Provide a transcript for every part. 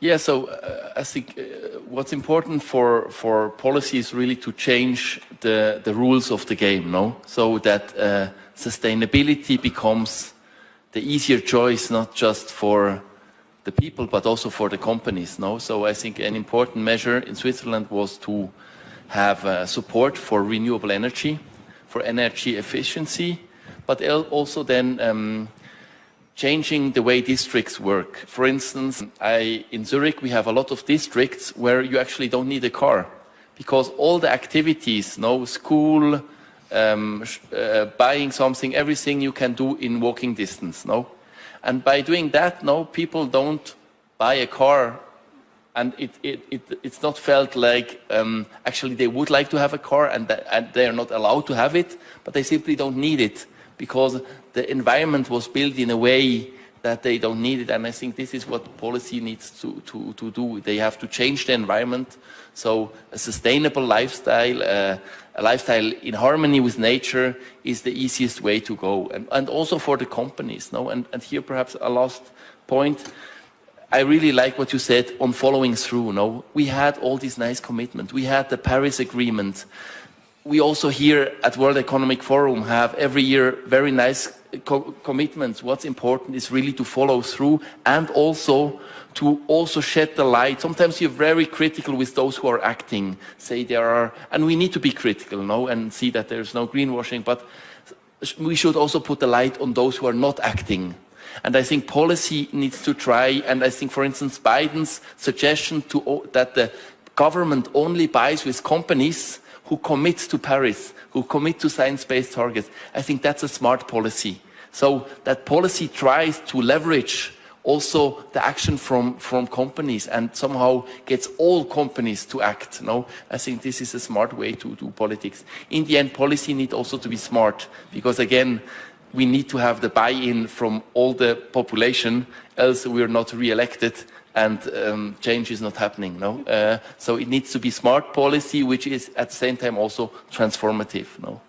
Yeah, so I think what's important for policy is really to change the rules of the game, no? So that sustainability becomes the easier choice, not just for the people, but also for the companies, no? So I think an important measure in Switzerland was to have support for renewable energy, for energy efficiency, but also then changing the way districts work. For instance, in Zurich, we have a lot of districts where you actually don't need a car because all the activities, no, school, buying something, everything you can do in walking distance, no? And by doing that, no, people don't buy a car, and it's not felt like actually they would like to have a car and they are not allowed to have it, but they simply don't need it because the environment was built in a way that they don't need it. And I think this is what policy needs to do. They have to change the environment. So a sustainable lifestyle, a lifestyle in harmony with nature is the easiest way to go. And also for the companies. No? And here perhaps a last point. I really like what you said on following through. No? We had all these nice commitments. We had the Paris Agreement. We also here at World Economic Forum have every year very nice commitments. What's important is really to follow through and also to shed the light. Sometimes you're very critical with those who are acting, say there are, and we need to be critical, no, and see that there's no greenwashing, but we should also put the light on those who are not acting. And I think policy needs to try, and I think, for instance, Biden's suggestion that the government only buys with companies who commit to Paris, who commit to science-based targets. I think that's a smart policy. So that policy tries to leverage also the action from companies and somehow gets all companies to act. No? I think this is a smart way to do politics. In the end, policy needs also to be smart because, again, we need to have the buy-in from all the population, else we're not re-elected and change is not happening. No? So it needs to be smart policy, which is at the same time also transformative. No?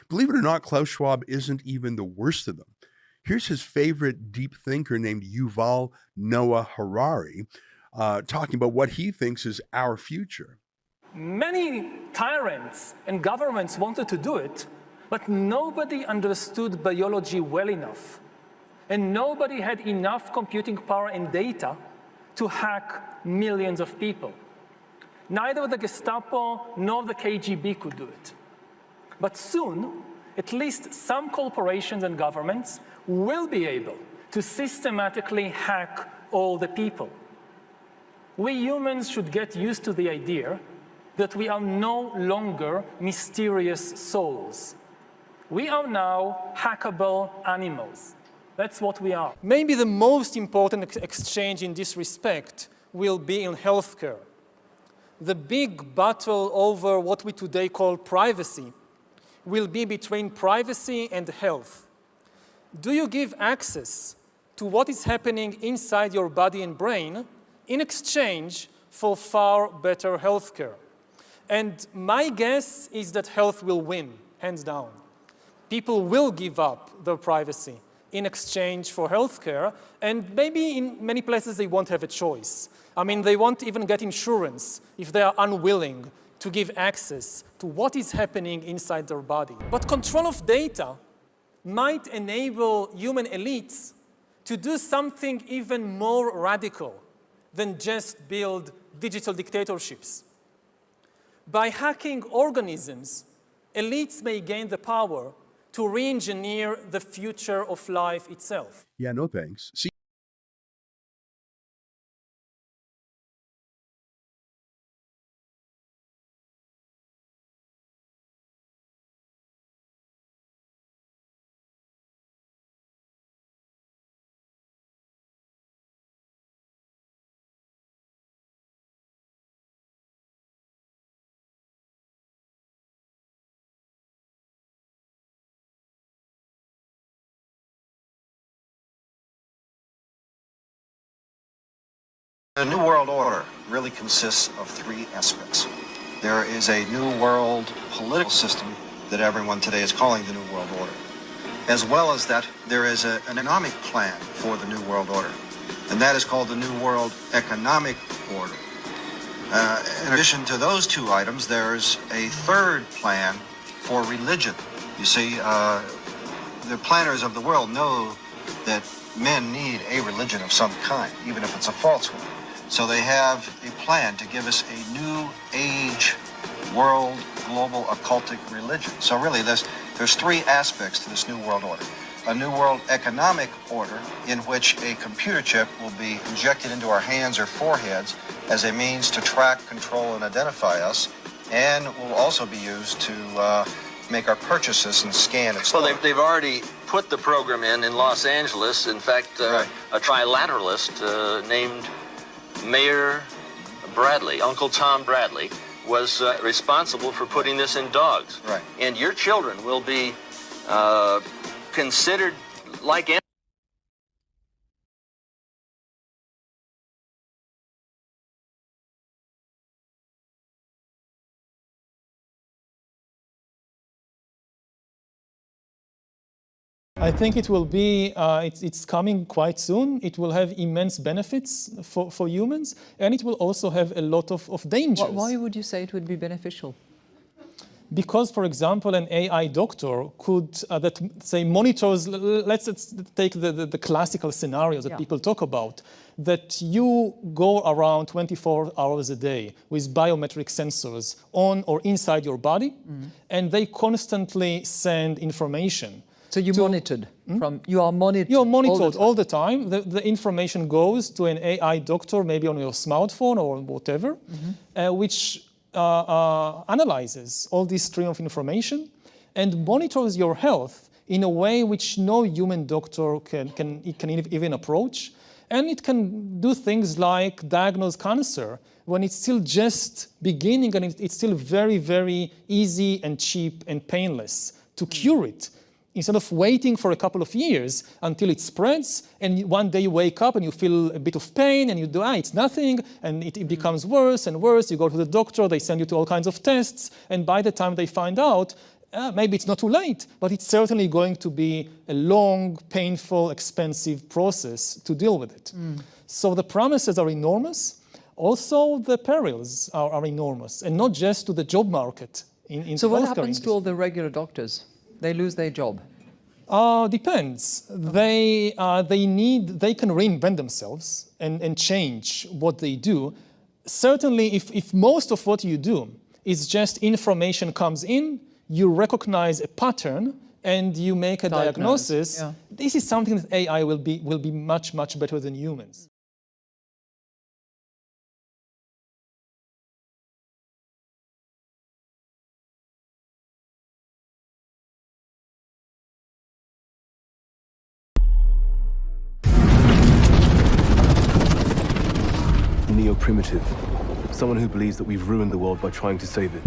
Believe it or not, Klaus Schwab isn't even the worst of them. Here's his favorite deep thinker named Yuval Noah Harari talking about what he thinks is our future. Many tyrants and governments wanted to do it, But nobody understood biology well enough, and nobody had enough computing power and data to hack millions of people. Neither the Gestapo nor the KGB could do it. But soon, at least some corporations and governments will be able to systematically hack all the people. We humans should get used to the idea that we are no longer mysterious souls. We are now hackable animals. That's what we are. Maybe the most important exchange in this respect will be in healthcare. The big battle over what we today call privacy will be between privacy and health. Do you give access to what is happening inside your body and brain in exchange for far better healthcare? And my guess is that health will win, hands down. People will give up their privacy in exchange for healthcare, and maybe in many places they won't have a choice. I mean, they won't even get insurance if they are unwilling to give access to what is happening inside their body. But control of data might enable human elites to do something even more radical than just build digital dictatorships. By hacking organisms, elites may gain the power to re-engineer the future of life itself. Yeah, no thanks. See, The New World Order really consists of three aspects. There is a New World political system that everyone today is calling the New World Order. As well as that, there is an economic plan for the New World Order, and that is called the New World Economic Order. In addition to those two items, there's a third plan for religion. You see, the planners of the world know that men need a religion of some kind, even if it's a false one. So they have a plan to give us a new age world global occultic religion. So really there's three aspects to this New World Order. A New World Economic Order in which a computer chip will be injected into our hands or foreheads as a means to track, control, and identify us, and will also be used to make our purchases and scan and store. Well, they've already put the program in Los Angeles. In fact, Right. a trilateralist named Mayor Bradley, Uncle Tom Bradley, was responsible for putting this in dogs. Right. And your children will be considered like animals. I think it will be, it's coming quite soon. It will have immense benefits for humans, and it will also have a lot of dangers. Why would you say it would be beneficial? Because, for example, an AI doctor could, that say monitors, let's take the classical scenarios that people talk about, that you go around 24 hours a day with biometric sensors on or inside your body, and they constantly send information. So you monitored from, you are monitored. You're monitored all the time. The information goes to an AI doctor, maybe on your smartphone or whatever, which analyzes all this stream of information and monitors your health in a way which no human doctor can even approach. And it can do things like diagnose cancer when it's still just beginning and it's still very, very easy and cheap and painless to cure it. Instead of waiting for a couple of years until it spreads, and one day you wake up and you feel a bit of pain, and you do, it's nothing, and it becomes worse and worse. You go to the doctor, they send you to all kinds of tests, and by the time they find out, maybe it's not too late, but it's certainly going to be a long, painful, expensive process to deal with it. So the promises are enormous. Also, the perils are enormous, and not just to the job market. So what happens to all the regular doctors? They lose their job. Depends. They can reinvent themselves and change what they do. Certainly, if most of what you do is just information comes in, you recognize a pattern, and you make a diagnosis, yeah. This is something that AI will be much, much better than humans. Neo-primitive. Someone who believes that we've ruined the world by trying to save it.